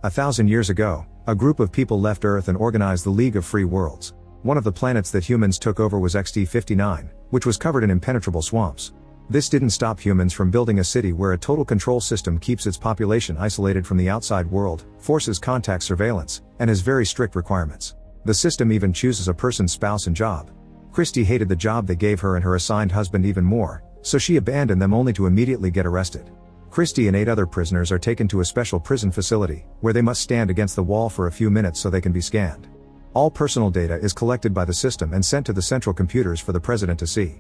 1,000 years ago, a group of people left Earth and organized the League of Free Worlds. One of the planets that humans took over was XD-59, which was covered in impenetrable swamps. This didn't stop humans from building a city where a total control system keeps its population isolated from the outside world, forces contact surveillance, and has very strict requirements. The system even chooses a person's spouse and job. Christie hated the job they gave her and her assigned husband even more, so she abandoned them only to immediately get arrested. Christie and 8 other prisoners are taken to a special prison facility, where they must stand against the wall for a few minutes so they can be scanned. All personal data is collected by the system and sent to the central computers for the president to see.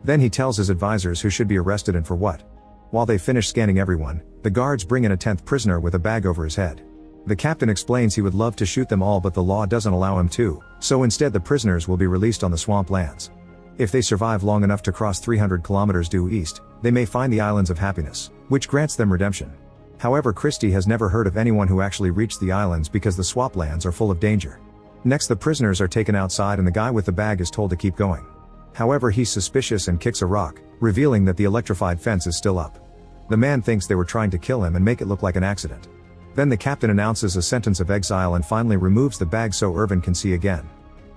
Then he tells his advisors who should be arrested and for what. While they finish scanning everyone, the guards bring in a 10th prisoner with a bag over his head. The captain explains he would love to shoot them all, but the law doesn't allow him to, so instead the prisoners will be released on the swamp lands. If they survive long enough to cross 300 kilometers due east, they may find the Islands of Happiness, which grants them redemption. However, Christie has never heard of anyone who actually reached the islands because the swamp lands are full of danger. Next, the prisoners are taken outside and the guy with the bag is told to keep going. However, he's suspicious and kicks a rock, revealing that the electrified fence is still up. The man thinks they were trying to kill him and make it look like an accident. Then the captain announces a sentence of exile and finally removes the bag so Irvin can see again.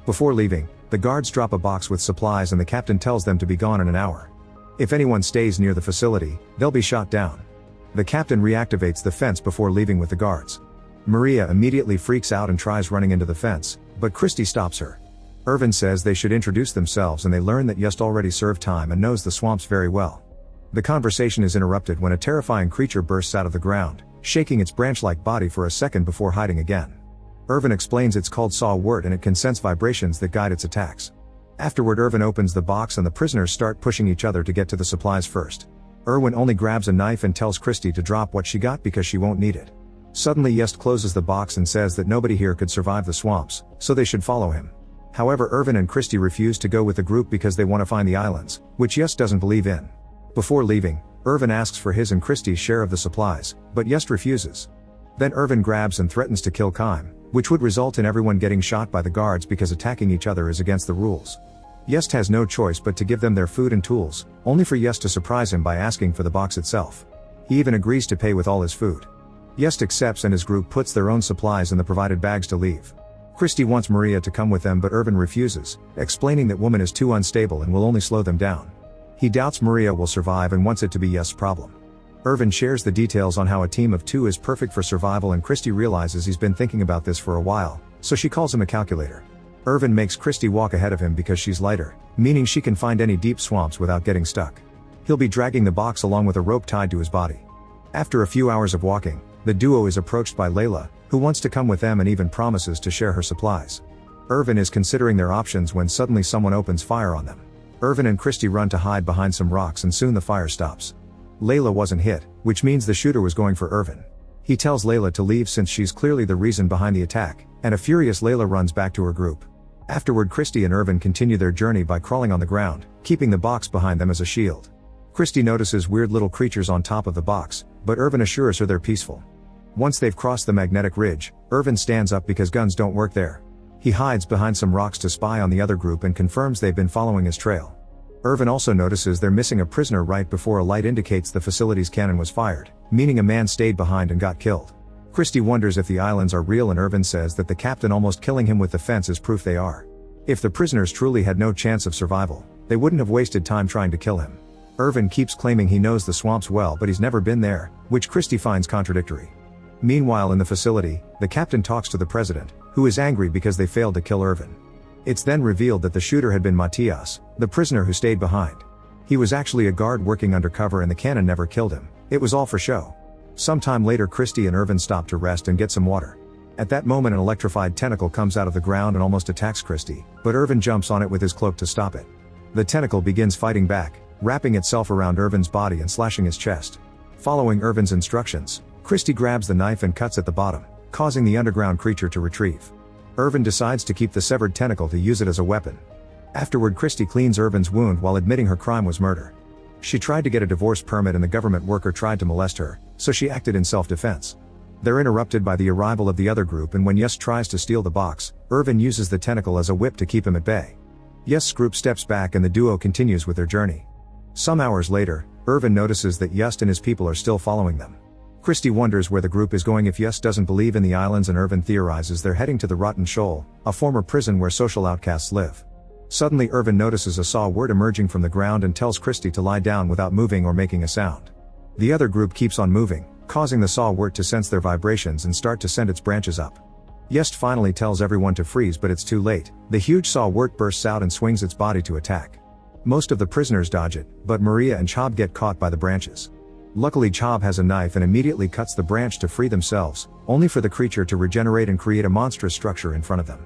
Before leaving, the guards drop a box with supplies and the captain tells them to be gone in an hour. If anyone stays near the facility, they'll be shot down. The captain reactivates the fence before leaving with the guards. Maria immediately freaks out and tries running into the fence, but Christie stops her. Irvin says they should introduce themselves and they learn that Just already served time and knows the swamps very well. The conversation is interrupted when a terrifying creature bursts out of the ground, shaking its branch-like body for a second before hiding again. Irvin explains it's called saw-wort and it can sense vibrations that guide its attacks. Afterward, Irvin opens the box and the prisoners start pushing each other to get to the supplies first. Irwin only grabs a knife and tells Christie to drop what she got because she won't need it. Suddenly Just closes the box and says that nobody here could survive the swamps, so they should follow him. However, Irvin and Christie refuse to go with the group because they want to find the islands, which Just doesn't believe in. Before leaving, Irvin asks for his and Christie's share of the supplies, but Just refuses. Then Irvin grabs and threatens to kill Kime, which would result in everyone getting shot by the guards because attacking each other is against the rules. Just has no choice but to give them their food and tools, only for Just to surprise him by asking for the box itself. He even agrees to pay with all his food. Just accepts and his group puts their own supplies in the provided bags to leave. Christie wants Maria to come with them but Irvin refuses, explaining that woman is too unstable and will only slow them down. He doubts Maria will survive and wants it to be Just's problem. Irvin shares the details on how a team of 2 is perfect for survival and Christie realizes he's been thinking about this for a while, so she calls him a calculator. Irvin makes Christie walk ahead of him because she's lighter, meaning she can find any deep swamps without getting stuck. He'll be dragging the box along with a rope tied to his body. After a few hours of walking, the duo is approached by Layla, who wants to come with them and even promises to share her supplies. Irvin is considering their options when suddenly someone opens fire on them. Irvin and Christie run to hide behind some rocks and soon the fire stops. Layla wasn't hit, which means the shooter was going for Irvin. He tells Layla to leave since she's clearly the reason behind the attack, and a furious Layla runs back to her group. Afterward, Christie and Irvin continue their journey by crawling on the ground, keeping the box behind them as a shield. Christie notices weird little creatures on top of the box, but Irvin assures her they're peaceful. Once they've crossed the magnetic ridge, Irvin stands up because guns don't work there. He hides behind some rocks to spy on the other group and confirms they've been following his trail. Irvin also notices they're missing a prisoner right before a light indicates the facility's cannon was fired, meaning a man stayed behind and got killed. Christie wonders if the islands are real and Irvin says that the captain almost killing him with the fence is proof they are. If the prisoners truly had no chance of survival, they wouldn't have wasted time trying to kill him. Irvin keeps claiming he knows the swamps well but he's never been there, which Christie finds contradictory. Meanwhile in the facility, the captain talks to the president, who is angry because they failed to kill Irvin. It's then revealed that the shooter had been Matthias, the prisoner who stayed behind. He was actually a guard working undercover and the cannon never killed him, it was all for show. Sometime later Christie and Irvin stop to rest and get some water. At that moment an electrified tentacle comes out of the ground and almost attacks Christie, but Irvin jumps on it with his cloak to stop it. The tentacle begins fighting back, wrapping itself around Irvin's body and slashing his chest. Following Irvin's instructions, Christie grabs the knife and cuts at the bottom, causing the underground creature to retrieve. Irvin decides to keep the severed tentacle to use it as a weapon. Afterward Christie cleans Irvin's wound while admitting her crime was murder. She tried to get a divorce permit and the government worker tried to molest her, so she acted in self-defense. They're interrupted by the arrival of the other group and when Just tries to steal the box, Irvin uses the tentacle as a whip to keep him at bay. Just's group steps back and the duo continues with their journey. Some hours later, Irvin notices that Just and his people are still following them. Christy wonders where the group is going if Yes doesn't believe in the islands, and Irvin theorizes they're heading to the Rotten Shoal, a former prison where social outcasts live. Suddenly Irvin notices a saw word emerging from the ground and tells Christy to lie down without moving or making a sound. The other group keeps on moving, causing the sawwort to sense their vibrations and start to send its branches up. Yest finally tells everyone to freeze, but it's too late. The huge sawwort bursts out and swings its body to attack. Most of the prisoners dodge it, but Maria and Chob get caught by the branches. Luckily Chob has a knife and immediately cuts the branch to free themselves, only for the creature to regenerate and create a monstrous structure in front of them.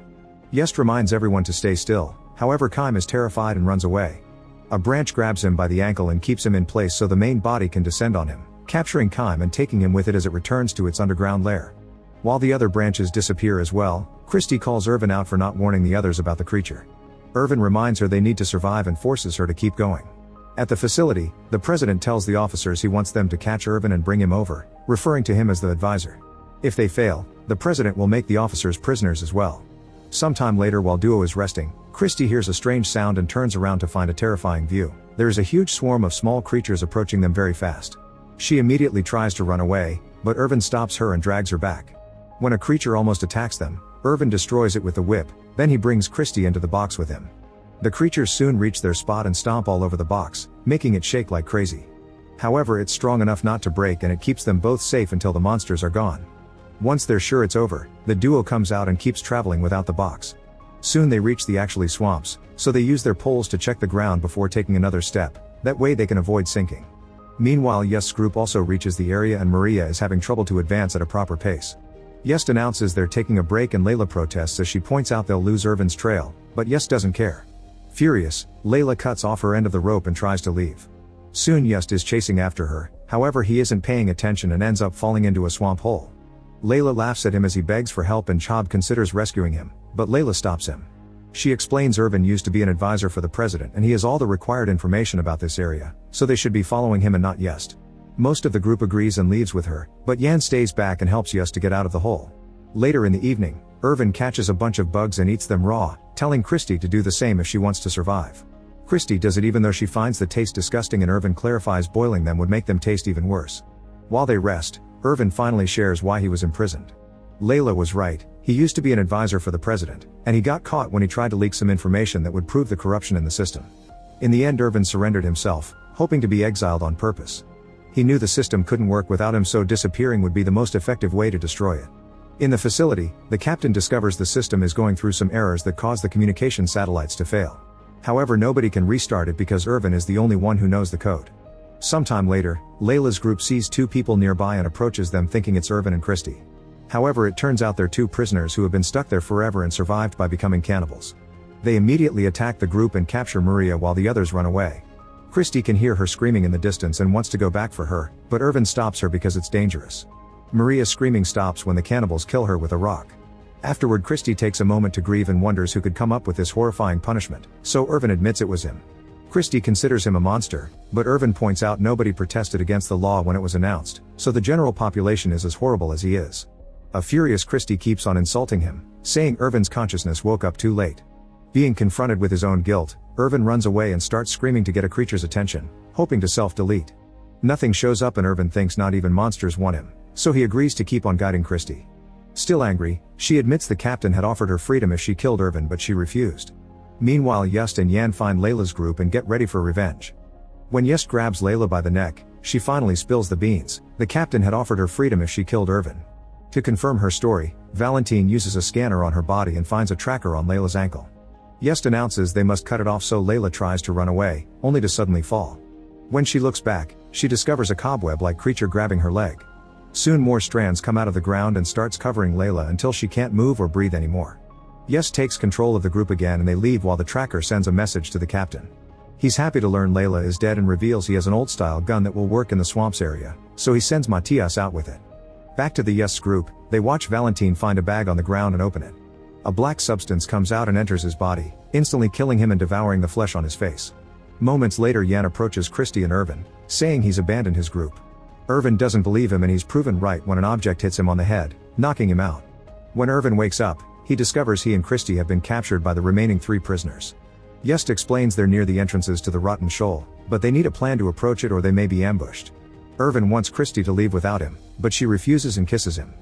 Yest reminds everyone to stay still, however Kime is terrified and runs away. A branch grabs him by the ankle and keeps him in place so the main body can descend on him, capturing Kime and taking him with it as it returns to its underground lair. While the other branches disappear as well, Christy calls Irvin out for not warning the others about the creature. Irvin reminds her they need to survive and forces her to keep going. At the facility, the president tells the officers he wants them to catch Irvin and bring him over, referring to him as the advisor. If they fail, the president will make the officers prisoners as well. Sometime later, while Duo is resting, Christy hears a strange sound and turns around to find a terrifying view. There is a huge swarm of small creatures approaching them very fast. She immediately tries to run away, but Irvin stops her and drags her back. When a creature almost attacks them, Irvin destroys it with the whip, then he brings Christy into the box with him. The creatures soon reach their spot and stomp all over the box, making it shake like crazy. However, it's strong enough not to break and it keeps them both safe until the monsters are gone. Once they're sure it's over, the duo comes out and keeps traveling without the box. Soon they reach the actually swamps, so they use their poles to check the ground before taking another step, that way they can avoid sinking. Meanwhile, Yest's group also reaches the area and Maria is having trouble to advance at a proper pace. Yest announces they're taking a break and Layla protests as she points out they'll lose Irvin's trail, but Yest doesn't care. Furious, Layla cuts off her end of the rope and tries to leave. Soon Yest is chasing after her, however he isn't paying attention and ends up falling into a swamp hole. Layla laughs at him as he begs for help and Chob considers rescuing him, but Layla stops him. She explains Irvin used to be an advisor for the president and he has all the required information about this area, so they should be following him and not Yest. Most of the group agrees and leaves with her, but Yan stays back and helps Yest to get out of the hole. Later in the evening, Irvin catches a bunch of bugs and eats them raw, telling Christy to do the same if she wants to survive. Christy does it even though she finds the taste disgusting and Irvin clarifies boiling them would make them taste even worse. While they rest, Irvin finally shares why he was imprisoned. Layla was right, he used to be an advisor for the president, and he got caught when he tried to leak some information that would prove the corruption in the system. In the end, Irvin surrendered himself, hoping to be exiled on purpose. He knew the system couldn't work without him, so disappearing would be the most effective way to destroy it. In the facility, the captain discovers the system is going through some errors that cause the communication satellites to fail. However, nobody can restart it because Irvin is the only one who knows the code. Sometime later, Layla's group sees two people nearby and approaches them thinking it's Irvin and Christy. However, it turns out they're two prisoners who have been stuck there forever and survived by becoming cannibals. They immediately attack the group and capture Maria while the others run away. Christy can hear her screaming in the distance and wants to go back for her, but Irvin stops her because it's dangerous. Maria's screaming stops when the cannibals kill her with a rock. Afterward, Christy takes a moment to grieve and wonders who could come up with this horrifying punishment, so Irvin admits it was him. Christy considers him a monster, but Irvin points out nobody protested against the law when it was announced, so the general population is as horrible as he is. A furious Christy keeps on insulting him, saying Irvin's consciousness woke up too late. Being confronted with his own guilt, Irvin runs away and starts screaming to get a creature's attention, hoping to self-delete. Nothing shows up and Irvin thinks not even monsters want him, so he agrees to keep on guiding Christy. Still angry, she admits the captain had offered her freedom if she killed Irvin, but she refused. Meanwhile, Yest and Yan find Layla's group and get ready for revenge. When Yest grabs Layla by the neck, she finally spills the beans. The captain had offered her freedom if she killed Irvin. To confirm her story, Valentine uses a scanner on her body and finds a tracker on Layla's ankle. Yest announces they must cut it off, so Layla tries to run away, only to suddenly fall. When she looks back, she discovers a cobweb-like creature grabbing her leg. Soon more strands come out of the ground and starts covering Layla until she can't move or breathe anymore. Yest takes control of the group again and they leave while the tracker sends a message to the captain. He's happy to learn Layla is dead and reveals he has an old-style gun that will work in the swamps area, so he sends Matias out with it. Back to the Yest's group, they watch Valentine find a bag on the ground and open it. A black substance comes out and enters his body, instantly killing him and devouring the flesh on his face. Moments later, Yan approaches Christy and Irvin, saying he's abandoned his group. Irvin doesn't believe him and he's proven right when an object hits him on the head, knocking him out. When Irvin wakes up, he discovers he and Christy have been captured by the remaining 3 prisoners. Yest explains they're near the entrances to the Rotten Shoal, but they need a plan to approach it or they may be ambushed. Irvin wants Christie to leave without him, but she refuses and kisses him.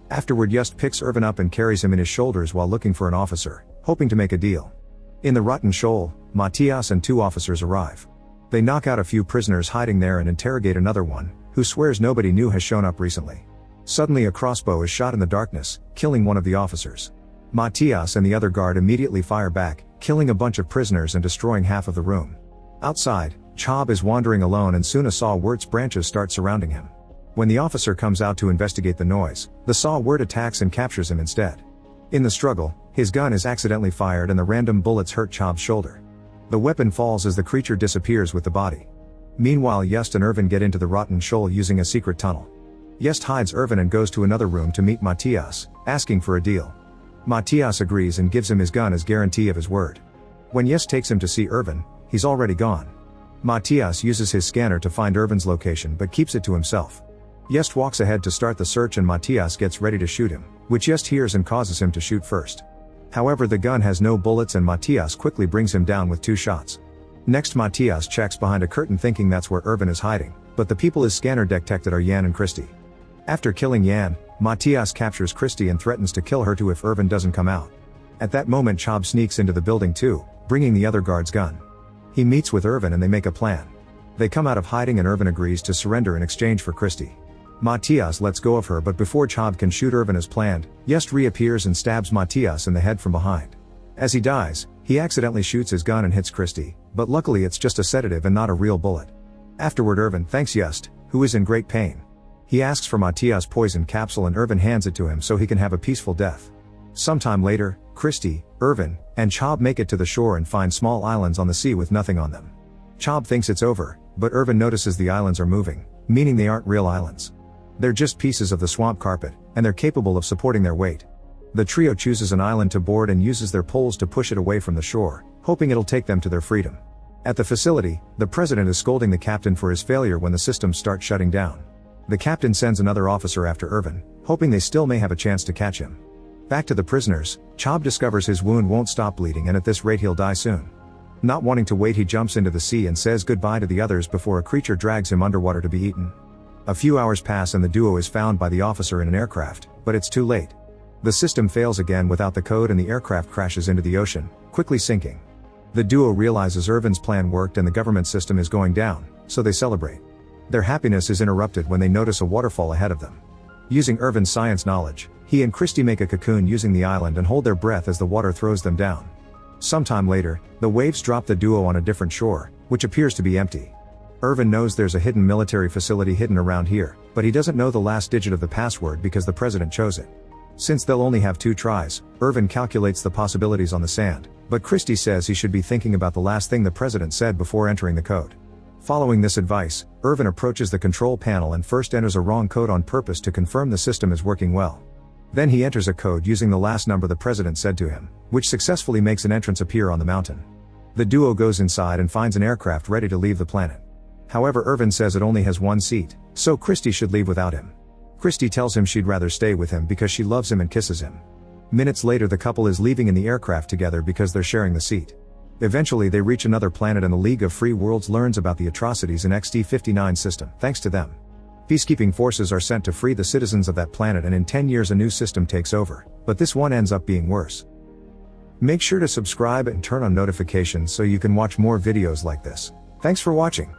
Afterward, Just picks Irvin up and carries him in his shoulders while looking for an officer, hoping to make a deal. In the rotten shoal, Matthias and 2 officers arrive. They knock out a few prisoners hiding there and interrogate another one, who swears nobody new has shown up recently. Suddenly a crossbow is shot in the darkness, killing one of the officers. Matthias and the other guard immediately fire back, killing a bunch of prisoners and destroying half of the room. Outside, Chob is wandering alone and soon a saw-wurt's branches start surrounding him. When the officer comes out to investigate the noise, the saw-wurt attacks and captures him instead. In the struggle, his gun is accidentally fired and the random bullets hurt Chob's shoulder. The weapon falls as the creature disappears with the body. Meanwhile, Just and Irvin get into the rotten shoal using a secret tunnel. Just hides Irvin and goes to another room to meet Matthias, asking for a deal. Matthias agrees and gives him his gun as guarantee of his word. When Just takes him to see Irvin, he's already gone. Matthias uses his scanner to find Irvin's location but keeps it to himself. Just walks ahead to start the search and Matthias gets ready to shoot him, which Just hears and causes him to shoot first. However, the gun has no bullets and Matthias quickly brings him down with 2 shots. Next, Matthias checks behind a curtain thinking that's where Irvin is hiding, but the people his scanner detected are Jan and Christie. After killing Jan, Matthias captures Christie and threatens to kill her too if Irvin doesn't come out. At that moment, Chob sneaks into the building too, bringing the other guard's gun. He meets with Irvin and they make a plan. They come out of hiding and Irvin agrees to surrender in exchange for Christie. Matthias lets go of her, but before Chob can shoot Irvin as planned, Just reappears and stabs Matthias in the head from behind. As he dies, he accidentally shoots his gun and hits Christie, but luckily it's just a sedative and not a real bullet. Afterward, Irvin thanks Just, who is in great pain. He asks for Matthias' poison capsule and Irvin hands it to him so he can have a peaceful death. Sometime later, Christie, Irvin, and Chob make it to the shore and find small islands on the sea with nothing on them. Chob thinks it's over, but Irvin notices the islands are moving, meaning they aren't real islands. They're just pieces of the swamp carpet, and they're capable of supporting their weight. The trio chooses an island to board and uses their poles to push it away from the shore, hoping it'll take them to their freedom. At the facility, the president is scolding the captain for his failure when the systems start shutting down. The captain sends another officer after Irvin, hoping they still may have a chance to catch him. Back to the prisoners, Chob discovers his wound won't stop bleeding and at this rate he'll die soon. Not wanting to wait, he jumps into the sea and says goodbye to the others before a creature drags him underwater to be eaten. A few hours pass and the duo is found by the officer in an aircraft, but it's too late. The system fails again without the code and the aircraft crashes into the ocean, quickly sinking. The duo realizes Irvin's plan worked and the government system is going down, so they celebrate. Their happiness is interrupted when they notice a waterfall ahead of them. Using Irvin's science knowledge, he and Christie make a cocoon using the island and hold their breath as the water throws them down. Sometime later, the waves drop the duo on a different shore, which appears to be empty. Irvin knows there's a hidden military facility hidden around here, but he doesn't know the last digit of the password because the president chose it. Since they'll only have 2 tries, Irvin calculates the possibilities on the sand, but Christie says he should be thinking about the last thing the president said before entering the code. Following this advice, Irvin approaches the control panel and first enters a wrong code on purpose to confirm the system is working well. Then he enters a code using the last number the president said to him, which successfully makes an entrance appear on the mountain. The duo goes inside and finds an aircraft ready to leave the planet. However, Irvin says it only has 1 seat, so Christie should leave without him. Christie tells him she'd rather stay with him because she loves him and kisses him. Minutes later, the couple is leaving in the aircraft together because they're sharing the seat. Eventually they reach another planet and the League of Free Worlds learns about the atrocities in XD-59 system. Thanks to them, peacekeeping forces are sent to free the citizens of that planet, and in 10 years a new system takes over, but this one ends up being worse. Make sure to subscribe and turn on notifications so you can watch more videos like this. Thanks for watching.